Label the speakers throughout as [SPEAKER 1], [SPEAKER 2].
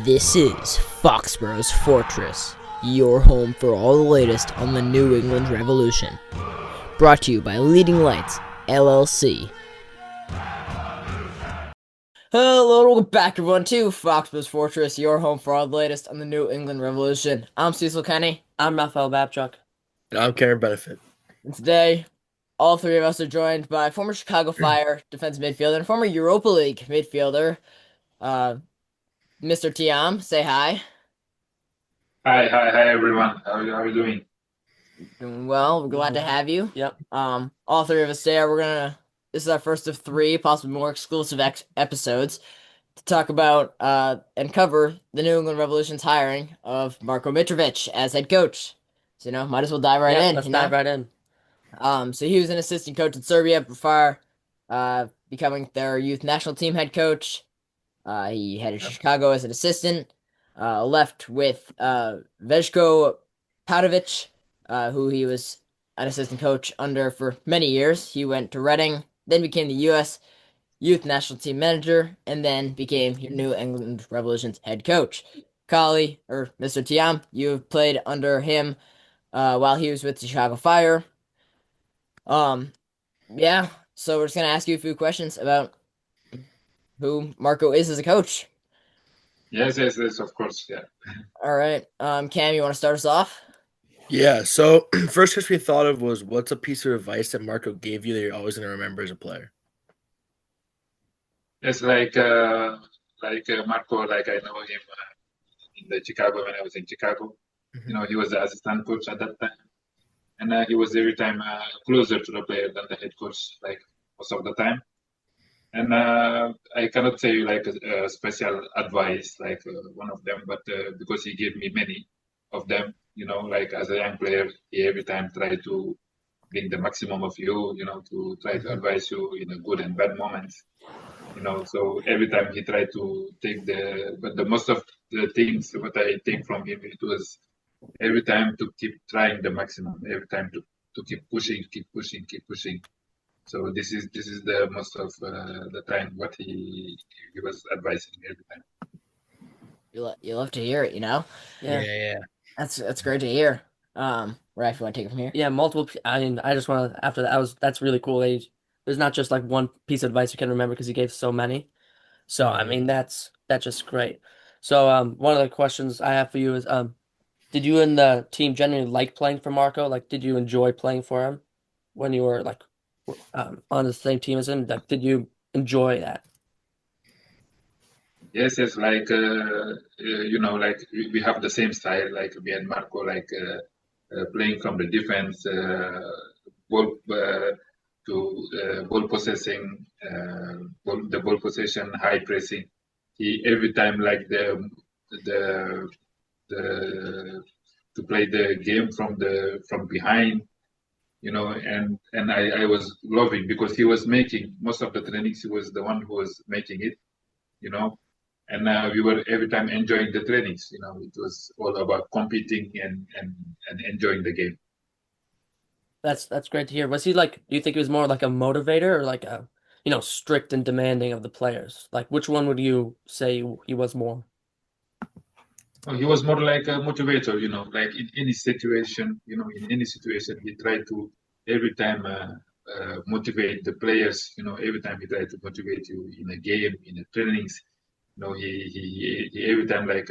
[SPEAKER 1] This is Foxboro's Fortress, your home for all the latest on the New England Revolution. Brought to you by Leading Lights, LLC. Hello, welcome back everyone to Foxboro's Fortress, your home for all the latest on the New England Revolution. I'm Cecil Kenny.
[SPEAKER 2] I'm Raphael Babchuk.
[SPEAKER 3] And I'm Karen Benefit.
[SPEAKER 1] And today, all three of us are joined by former Chicago Fire defensive midfielder and former Europa League midfielder, Mr. Thiam. Say hi.
[SPEAKER 4] Hi, everyone. How are you doing?
[SPEAKER 1] Doing well. We're glad to have you.
[SPEAKER 2] Yep.
[SPEAKER 1] All three of us there. This is our first of three, possibly more exclusive episodes to talk about and cover the New England Revolution's hiring of Marko Mitrovic as head coach. So, might as well dive right in.
[SPEAKER 2] Let's dive right in.
[SPEAKER 1] So he was an assistant coach in Serbia before becoming their youth national team head coach. He headed Chicago as an assistant. Left with Veljko Paunovic, who he was an assistant coach under for many years. He went to Reading, then became the U.S. youth national team manager, and then became New England Revolution's head coach. Khaly, or Mr. Thiam, you have played under him while he was with the Chicago Fire. Yeah, so we're just going to ask you a few questions about who Marko is as a coach.
[SPEAKER 4] Yes, of course, yeah.
[SPEAKER 1] All right. Cam, you want to start us off?
[SPEAKER 3] Yeah, so first question we thought of was, what's a piece of advice that Marko gave you that you're always going to remember as a player?
[SPEAKER 4] It's like Marko, like I know him in the Chicago when I was in Chicago.
[SPEAKER 3] Mm-hmm.
[SPEAKER 4] He was the assistant coach at that time. And he was every time closer to the player than the head coach, like most of the time. And I cannot say like a special advice, like one of them, but because he gave me many of them, like as a young player, he every time tried to bring the maximum of you, to try to advise you in a good and bad moments, so every time he tried to take but the most of the things what I take from him, it was every time to keep trying the maximum, every time to keep pushing. So this is the most of the time what he was advising every time.
[SPEAKER 1] You love to hear it,
[SPEAKER 3] Yeah.
[SPEAKER 1] That's great to hear. Raph, you want to take it from here?
[SPEAKER 2] Yeah, multiple. I mean, I just want to. After that's really cool. There's not just like one piece of advice you can remember because he gave so many. So I mean, that's just great. So one of the questions I have for you is did you and the team generally like playing for Marko? Like, did you enjoy playing for him when you were like on the same team as him? Like, did you enjoy that?
[SPEAKER 4] Yes, like like we have the same style, like me and Marko, like playing from the defense, ball to ball possessing, the ball possession, high pressing. He every time like the to play the game from behind, and I was loving because he was making most of the trainings. He was the one who was making it, and we were every time enjoying the trainings. It was all about competing and enjoying the game.
[SPEAKER 2] That's great to hear. Was he like, do you think he was more like a motivator or like a, strict and demanding of the players? Like, which one would you say he was more?
[SPEAKER 4] He was more like a motivator, like in any situation, he tried to every time motivate the players, every time he tried to motivate you in a game, in the trainings, he every time like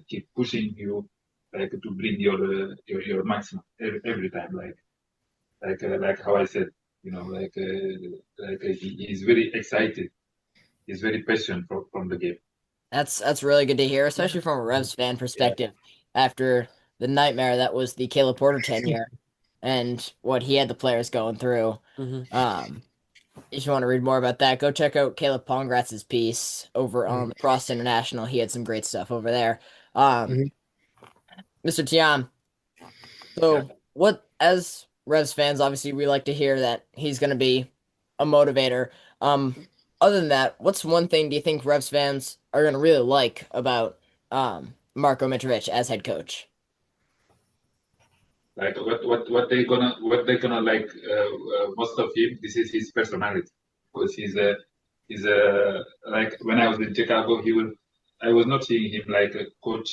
[SPEAKER 4] keep pushing you, like to bring your maximum every time, like how I said, he's very excited, he's very passionate from the game.
[SPEAKER 1] That's really good to hear, especially from a Revs fan perspective. After the nightmare that was the Caleb Porter tenure and what he had the players going through.
[SPEAKER 2] Mm-hmm.
[SPEAKER 1] If you want to read more about that, go check out Caleb Pongratz's piece over on the Cross International. He had some great stuff over there. Mr. Thiam, so what, as Revs fans, obviously we like to hear that he's going to be a motivator. Other than that, what's one thing do you think Revs fans are going to really like about Marko Mitrovic as head coach?
[SPEAKER 4] Like what they gonna like most of him. This is his personality, because he's a like when I was in Chicago, he will I was not seeing him like a coach.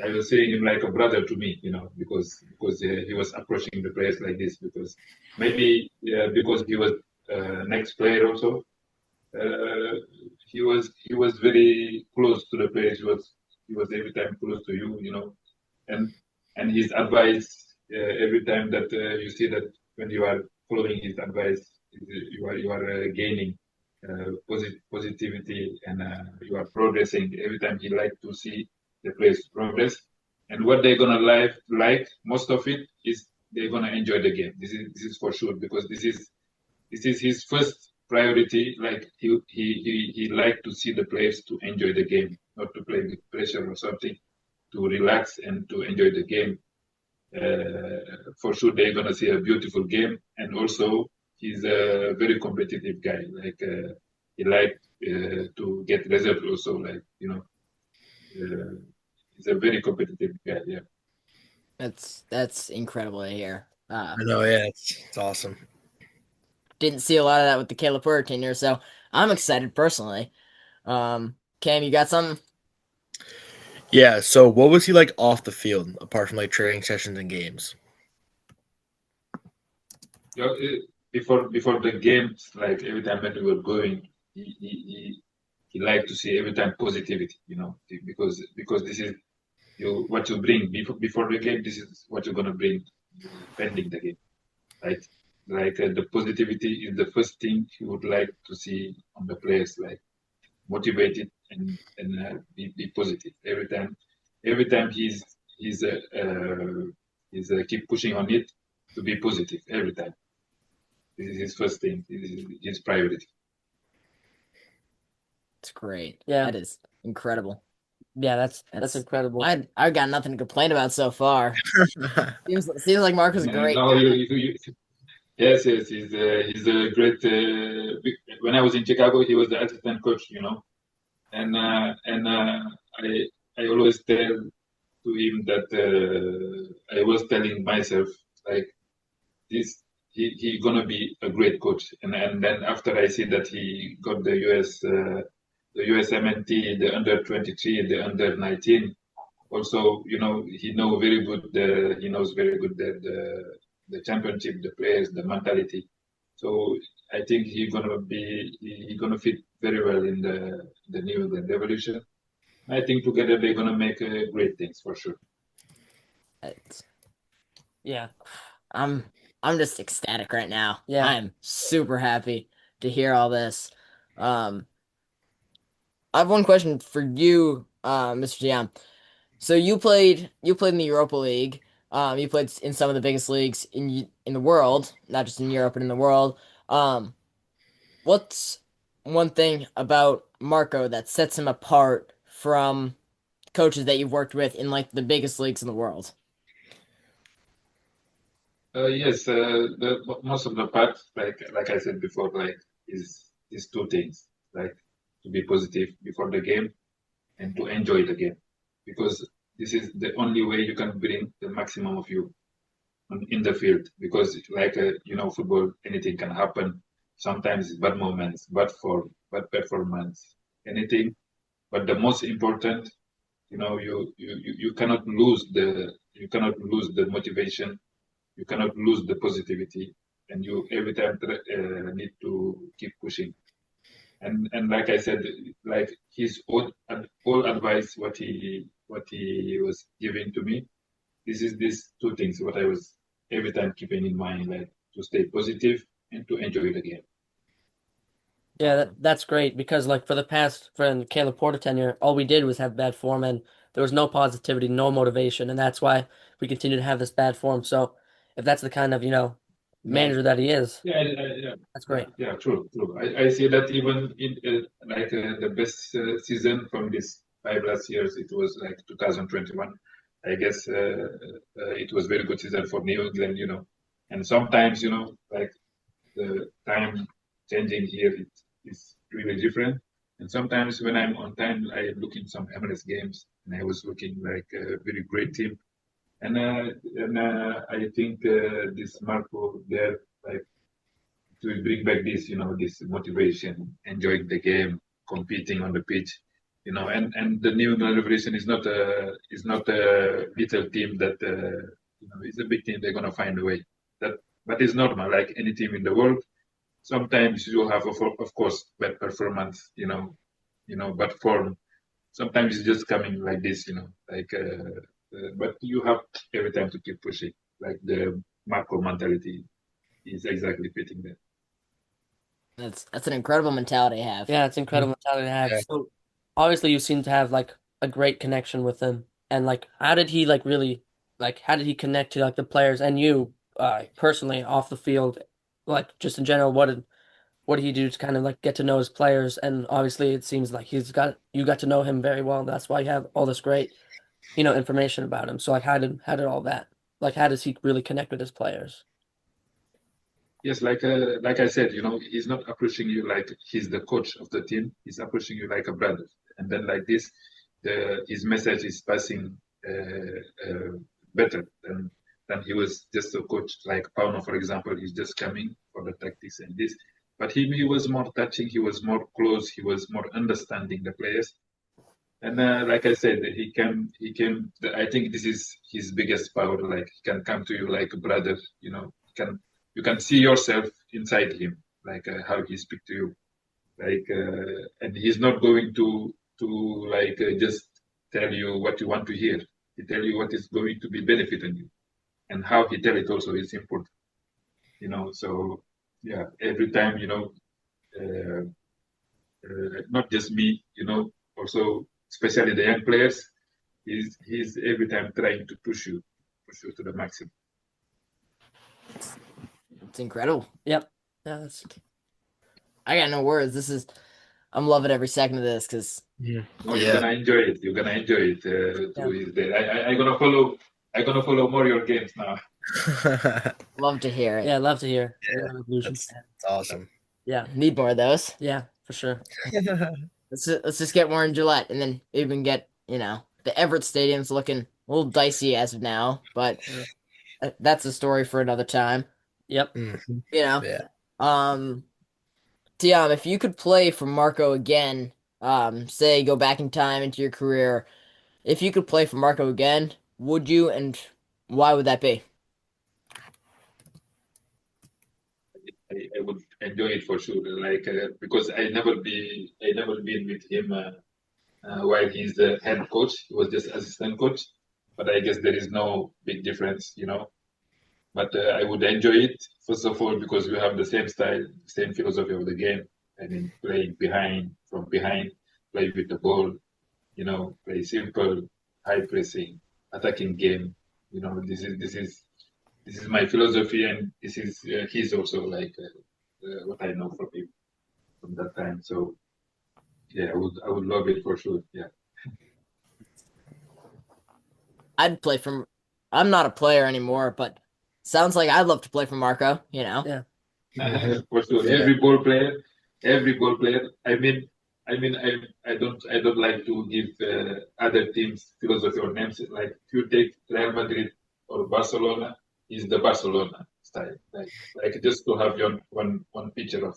[SPEAKER 4] I was seeing him like a brother to me, because he was approaching the players like this. Because maybe because he was next player also, he was very close to the players. He was every time close to you, and his advice every time that you see that when you are following his advice, you are gaining positivity, and you are progressing. Every time he like to see the players progress, and what they're gonna like most of it is they're gonna enjoy the game. This is for sure, because this is his first priority. Like he like to see the players to enjoy the game, not to play with pressure or something, to relax and to enjoy the game. For sure, they're gonna see a beautiful game, and also he's a very competitive guy. Like he like to get results also. Like he's a very competitive guy. Yeah.
[SPEAKER 1] That's incredible to hear.
[SPEAKER 3] I know, yeah, it's awesome.
[SPEAKER 1] Didn't see a lot of that with the Caleb Porter tenure, so I'm excited personally. Cam, you got something?
[SPEAKER 3] Yeah, so what was he like off the field, apart from like training sessions and games?
[SPEAKER 4] Yeah, before the games, like every time when we were going, he liked to see every time positivity, because this is what you bring before the game. This is what you're gonna bring pending the game, right? Like the positivity is the first thing you would like to see on the players, like motivated and be positive every time. Every time he's keep pushing on it to be positive every time. This is his first thing. This is his priority.
[SPEAKER 1] It's great.
[SPEAKER 2] Yeah.
[SPEAKER 1] That is incredible.
[SPEAKER 2] Yeah, that's incredible.
[SPEAKER 1] I got nothing to complain about so far. Seems like Marco's a great
[SPEAKER 4] No,
[SPEAKER 1] guy.
[SPEAKER 4] yes, he's a great. When I was in Chicago, he was the assistant coach, and I always tell to him that I was telling myself like this. He gonna be a great coach, and then after I see that he got the USMNT, the under 23, the under 19. Also, he knows very good the championship, the players, the mentality. So I think he gonna fit very well in the New England Revolution. I think together they're gonna make great things for sure.
[SPEAKER 1] It's-
[SPEAKER 2] Yeah.
[SPEAKER 1] I'm just ecstatic right now.
[SPEAKER 2] Yeah.
[SPEAKER 1] I'm super happy to hear all this. Um, I have one question for you, Mr. Thiam. So you played in the Europa League. You played in some of the biggest leagues in the world, not just in Europe, but in the world. Um, what's one thing about Marko that sets him apart from coaches that you've worked with in like the biggest leagues in the world?
[SPEAKER 4] Yes, most of the part, like I said before, like is two things, like to be positive before the game and to enjoy the game, because this is the only way you can bring the maximum of you in the field. Because like football, anything can happen. Sometimes it's bad moments, bad form, bad performance, anything. But the most important, you cannot lose the motivation, you cannot lose the positivity, and you every time need to keep pushing. And like I said, like his all advice, what he was giving to me, this is these two things what I was every time keeping in mind, like to stay positive and to enjoy the game.
[SPEAKER 2] Yeah, that's great because like for the Caleb Porter tenure, all we did was have bad form and there was no positivity, no motivation, and that's why we continue to have this bad form. So if that's the kind of, manager that he is,
[SPEAKER 4] Yeah, yeah,
[SPEAKER 2] that's great.
[SPEAKER 4] yeah, true, true. I see that even in like the best season from these 5 last years, it was like 2021. I guess it was very good season for New England, and sometimes, like the time changing here it is really different. And sometimes when I'm on time, I look in some MLS games, and I was looking like a very great team. And I think this Marco there, like to bring back this, this motivation, enjoying the game, competing on the pitch. And the New England Revolution is not a little team that it's a big team. They're gonna find a way. But it's normal, like any team in the world. Sometimes you have, of course, bad performance, but form. Sometimes it's just coming like this, but you have every time to keep pushing. Like the Marko mentality is exactly fitting that.
[SPEAKER 1] That's an incredible mentality to have.
[SPEAKER 2] Yeah, it's incredible mentality to have.
[SPEAKER 3] Yeah.
[SPEAKER 2] So obviously you seem to have like a great connection with him. And like how did he like really like how did he connect to like the players and you personally off the field? Like just in general, what did he do to kind of like get to know his players? And obviously it seems like you got to know him very well. And that's why you have all this great, information about him. So like how did all that how does he really connect with his players?
[SPEAKER 4] Yes, like I said, he's not approaching you like he's the coach of the team. He's approaching you like a brother, and then like this, his message is passing better than he was just a coach. Like Pauno, for example, he's just coming for the tactics and this, but he was more touching. He was more close. He was more understanding the players. And like I said, he can. I think this is his biggest power. Like he can come to you like a brother. You can see yourself inside him, like how he speak to you. And he's not going to just tell you what you want to hear. He tell you what is going to be benefiting you, and how he tell it also is important. So yeah, every time uh, not just me, also especially the young players, he's every time trying to push you to the maximum.
[SPEAKER 1] It's incredible.
[SPEAKER 2] Yep. Yeah, that's
[SPEAKER 1] I got no words. I'm loving every second of this because
[SPEAKER 3] Yeah.
[SPEAKER 4] You're gonna enjoy it. You're gonna enjoy it through his day. I'm gonna follow. I'm gonna follow more your games now.
[SPEAKER 1] love to hear it.
[SPEAKER 2] yeah, I'd love to hear.
[SPEAKER 3] Yeah,
[SPEAKER 2] Revolution.
[SPEAKER 3] that's awesome.
[SPEAKER 2] Yeah,
[SPEAKER 1] Need more of those.
[SPEAKER 2] yeah, for sure.
[SPEAKER 1] Let's just get more in Gillette, and then even get the Everett Stadium's looking a little dicey as of now, but that's a story for another time.
[SPEAKER 2] Yep.
[SPEAKER 3] Mhm.
[SPEAKER 1] Yeah.
[SPEAKER 3] Yeah.
[SPEAKER 1] Thiam, if you could play for Marko again, say go back in time into your career, if you could play for Marko again, would you, and why would that be?
[SPEAKER 4] I would enjoy it for sure. Because I never been with him while he's the head coach. He was just assistant coach. But I guess there is no big difference. But I would enjoy it first of all because we have the same style, same philosophy of the game. I mean, playing from behind, play with the ball. Play simple, high pressing, attacking game. This is my philosophy, and this is his also what I know from him from that time. So yeah, I would love it for sure. Yeah,
[SPEAKER 1] I'd play for. I'm not a player anymore, but sounds like I'd love to play for Marko.
[SPEAKER 2] Yeah.
[SPEAKER 4] for sure.
[SPEAKER 3] Yeah.
[SPEAKER 4] Every ball player. I don't like to give other teams philosophy or names. Like if you take Real Madrid or Barcelona, is the Barcelona style. Like just to have your one picture of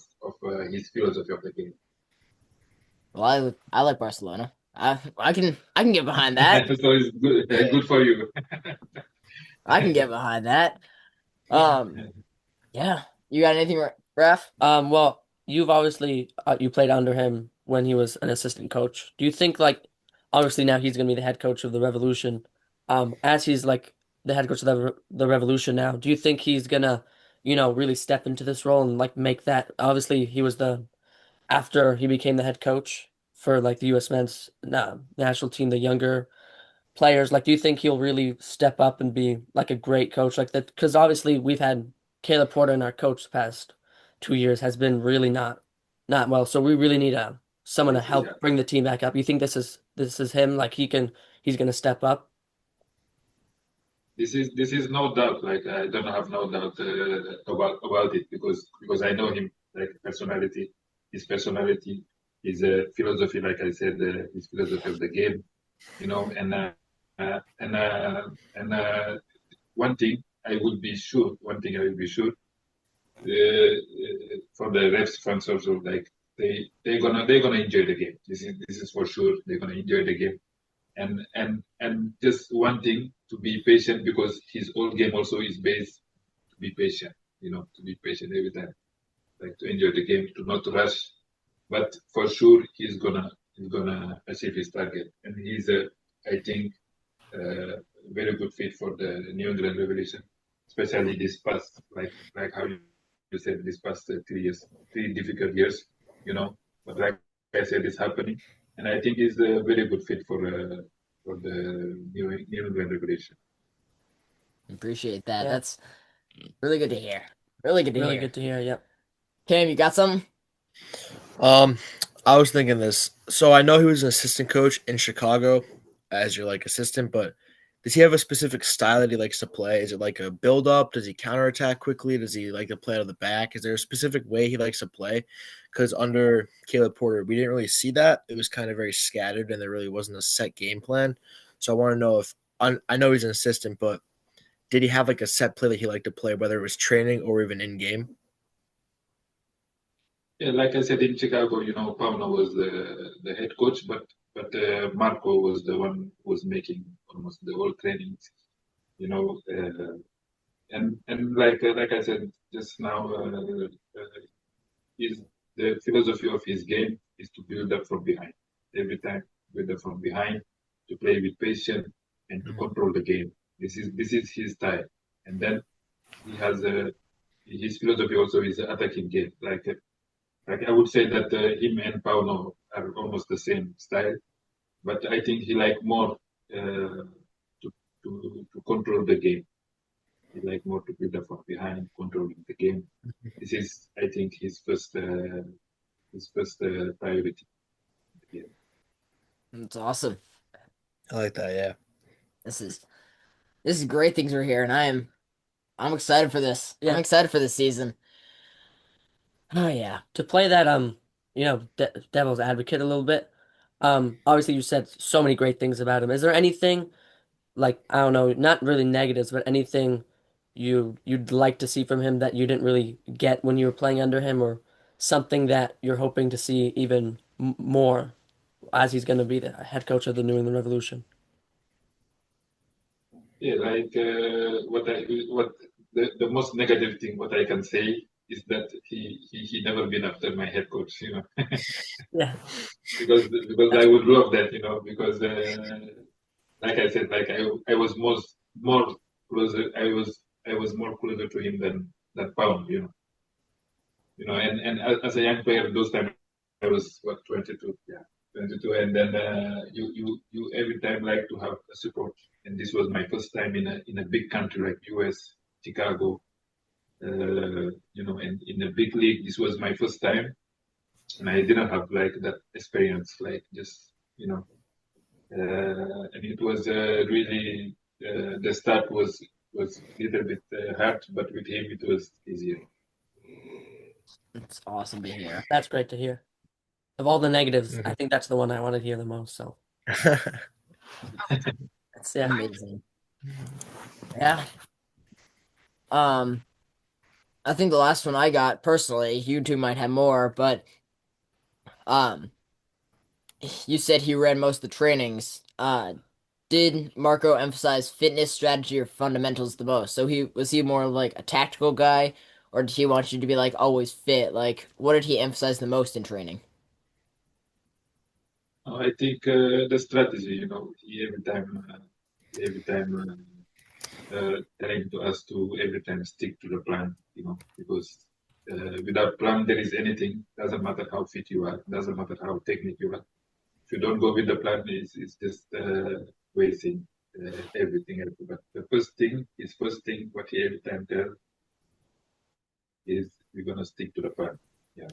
[SPEAKER 4] his philosophy of the game.
[SPEAKER 1] Well, I like Barcelona. I can get behind that.
[SPEAKER 4] So it's good, good for you.
[SPEAKER 1] I can get behind that. Yeah. You got anything, Raf?
[SPEAKER 2] Well, you've obviously you played under him when he was an assistant coach. Do you think like obviously now he's gonna be the head coach of the Revolution? As he's like the head coach of the Revolution now, do you think he's gonna, really step into this role and like make that? Obviously, he was the after he became the head coach for like the U.S. men's national team, the younger players. Like, do you think he'll really step up and be like a great coach like that? Because obviously we've had Caleb Porter and our coach the past 2 years has been really not well. So we really need someone to help
[SPEAKER 4] Yeah.
[SPEAKER 2] bring the team back up. You think this is him? Like he's gonna step up?
[SPEAKER 4] This is no doubt. Like I don't have no doubt about it because I know him like personality, his personality, his philosophy. Like I said, his philosophy of the game. And one thing I would be sure. One thing I will be sure for the refs fans also like they're gonna enjoy the game. This is for sure. They're gonna enjoy the game. And just one thing, to be patient, because his whole game also is based to be patient. To be patient every time, like to enjoy the game, to not rush. But for sure, he's gonna achieve his target, and he's I think very good fit for the New England Revolution, especially this past, like how you said, this past 3 years, 3 difficult years. But like I said, it's happening, and I think he's a very good fit for the New England Revolution.
[SPEAKER 1] Appreciate that.
[SPEAKER 2] Yeah.
[SPEAKER 1] That's really good to hear. Really good to
[SPEAKER 2] Really
[SPEAKER 1] hear.
[SPEAKER 2] good to hear. Yep.
[SPEAKER 1] Cam, you got something?
[SPEAKER 3] I was thinking this. So I know he was an assistant coach in Chicago as your assistant, but does he have a specific style that he likes to play? Is it like a build up? Does he counterattack quickly? Does he like to play out of the back? Is there a specific way he likes to play? Because under Caleb Porter, we didn't really see that. It was kind of very scattered, and there really wasn't a set game plan. So I want to know if I know he's an assistant, but did he have like a set play that he liked to play, whether it was training or even in game?
[SPEAKER 4] Yeah, like I said, in Chicago, Pauno was the head coach, but Marko was the one who was making almost the whole trainings. And like I said just now, is the philosophy of his game is to build up from behind every time, build up from behind, to play with patience and to control the game. This is his style, and then he has his philosophy also is attacking game. Like I would say that him and Pauno are almost the same style, but I think he like more to control the game. He like more to build up from behind, controlling the game. This is, I think, his first priority. Yeah.
[SPEAKER 1] That's awesome.
[SPEAKER 3] I like that. Yeah.
[SPEAKER 1] This is great things we're hearing. I'm excited for this.
[SPEAKER 2] Yeah.
[SPEAKER 1] I'm excited for this season. Oh yeah.
[SPEAKER 2] To play that devil's advocate a little bit. Obviously you said so many great things about him. Is there anything, like, I don't know, not really negatives, but anything you'd like to see from him that you didn't really get when you were playing under him, or something that you're hoping to see even more as he's going to be the head coach of the New England Revolution?
[SPEAKER 4] Yeah, like what the most negative thing what I can say is that he never been after my head coach,
[SPEAKER 2] Yeah.
[SPEAKER 4] because I would love that, because like I said, like I was more closer, I was more closer to him than Pound. And as a young player, those times I was 22, yeah, 22, and then you every time like to have a support, and this was my first time in a big country like US, Chicago, and in a big league. This was my first time, and I didn't have like that experience, like just and it was really the start was a little bit hard, but with him it was easier.
[SPEAKER 1] It's awesome to hear.
[SPEAKER 2] That's great to hear. Of all the negatives, I think that's the one I want to hear the most. So
[SPEAKER 1] That's amazing. Yeah. I think the last one I got personally, you two might have more, but you said he read most of the trainings. Did Marko emphasize fitness, strategy, or fundamentals the most? So was he more like a tactical guy, or did he want you to be like always fit? Like, what did he emphasize the most in training?
[SPEAKER 4] I think the strategy, he every time telling to us to every time stick to the plan, because without plan there is anything. Doesn't matter how fit you are, doesn't matter how technical you are. If you don't go with the plan, it's just wasting everything else. But his first thing, what he every time tells is we're gonna stick to the plan. Yeah,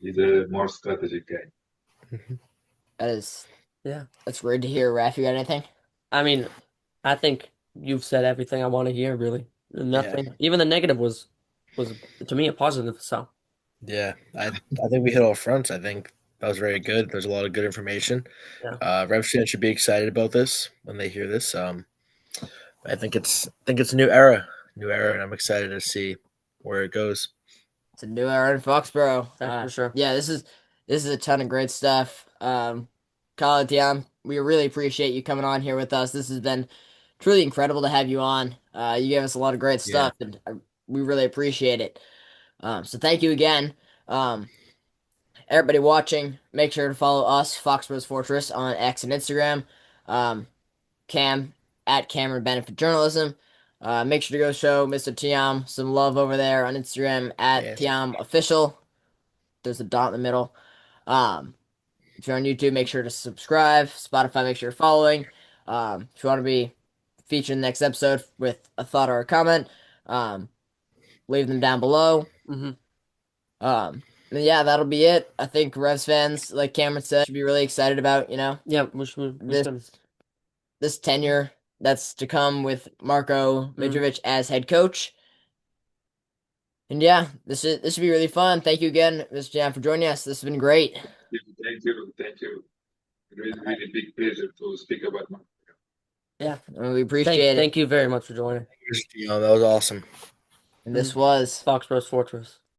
[SPEAKER 4] he's a more strategic guy.
[SPEAKER 1] That's great to hear. Raph, you got anything?
[SPEAKER 2] I mean, I think you've said everything I want to hear, really. Nothing. Even the negative was to me a positive. So
[SPEAKER 3] Yeah, I think we hit all fronts. I think that was very good. There's a lot of good information.
[SPEAKER 2] yeah,
[SPEAKER 3] Rev students should be excited about this when they hear this. I think it's a new era, and I'm excited to see where it goes.
[SPEAKER 1] It's a new era in Foxboro.
[SPEAKER 2] for sure.
[SPEAKER 1] Yeah, This is a ton of great stuff. Khaly Thiam, we really appreciate you coming on here with us. This has been truly incredible to have you on. You gave us a lot of great
[SPEAKER 3] Yeah.
[SPEAKER 1] stuff, and we really appreciate it. So thank you again. Everybody watching, make sure to follow us, Foxboro's Fortress, on X and Instagram. Um, Cam at Cameron Benefit Journalism. Make sure to go show Mr. Tiam some love over there on Instagram at
[SPEAKER 3] Yes.
[SPEAKER 1] Tiam Official. There's a dot in the middle. Um, if you're on YouTube, make sure to subscribe. Spotify, make sure you're following. If you want to be featured in the next episode with a thought or a comment, um, leave them down below.
[SPEAKER 2] Mm-hmm.
[SPEAKER 1] And yeah, that'll be it. I think Revs fans, like Cameron said, should be really excited about,
[SPEAKER 2] Yeah, we
[SPEAKER 1] this
[SPEAKER 2] should.
[SPEAKER 1] this tenure that's to come with Marko Mitrovic as head coach. And yeah, this should be really fun. Thank you again, Mr. Jan, for joining us. This has been great.
[SPEAKER 4] Thank you. Really, really big pleasure to speak about my.
[SPEAKER 1] Yeah, and we appreciate it.
[SPEAKER 2] Thank you very much for joining.
[SPEAKER 3] That was awesome.
[SPEAKER 1] And this was
[SPEAKER 2] Foxboro's Fortress.